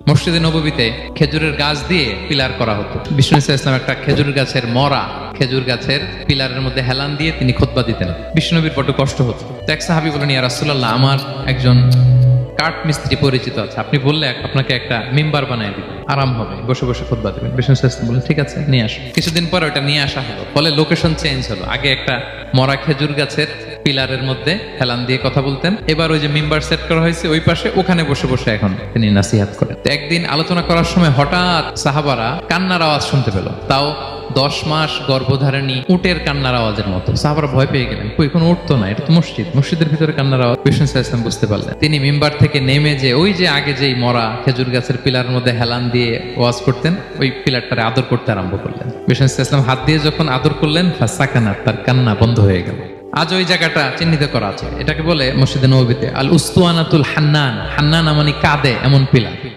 মসজিদে নববীতে খেজুরের গাছ দিয়ে পিলার করা হতো। বিষ্ণু ইসলাম একটা খেজুর গাছের মরা খেজুর গাছের পিলারের মধ্যে হেলান দিয়ে তিনি খুতবা দিতেন। বিষ্ণুনবীর বড় কষ্ট হতো। তো এক সাহাবী বলেন, ইয়া রাসূলুল্লাহ, আমার একজন কাঠ মিস্ত্রি পরিচিত আছে, আপনি বললে আপনাকে একটা মিম্বার বানিয়ে দিবেন, আরাম হবে, বসে বসে খুতবা দিবেন। বিষ্ণু ইসলাম বলেন, ঠিক আছে, নিয়ে আসো। কিছুদিন পরে ওটা নিয়ে আসা হলো। ফলে লোকেশন চেঞ্জ হলো। আগে একটা মরা খেজুর গাছের পিলারের মধ্যে হেলান দিয়ে কথা বলতেন, এবার ওই যে মিম্বার সেট করা হয়েছে ওই পাশে, ওখানে বসে বসে এখন তিনি নাসিহাত করেন। তো একদিন আলোচনা করার সময় হঠাৎ সাহাবারা কান্নার আওয়াজ শুনতে পেল, তাও 10 মাস গর্ভধারিণী উটের কান্নার আওয়াজের মতো। সাহাবারা ভয় পেয়ে গেলেন, কই কোনো উঠ তো না, এটা তো মসজিদ, মসজিদের ভিতরে কান্নার আওয়াজ। বিষ্ণু ইসলাম বুঝতে পারলেন। তিনি মিম্বার থেকে নেমে যে ওই যে আগে যেই মরা খেজুর গাছের পিলারের মধ্যে হেলান দিয়ে ওয়াজ করতেন, ওই পিলারটারে আদর করতে আরম্ভ করলেন। বিষ্ণু ইসলাম হাত দিয়ে যখন আদর করলেন, ফাসাকানা, তার কান্না বন্ধ হয়ে গেল। আজ ওই জায়গাটা চিহ্নিত করা আছে। এটাকে বলে মসজিদে নববীতে আল উস্তুয়ানাতুল হান্নান। হান্নান মানে কাঁদে এমন পিলার।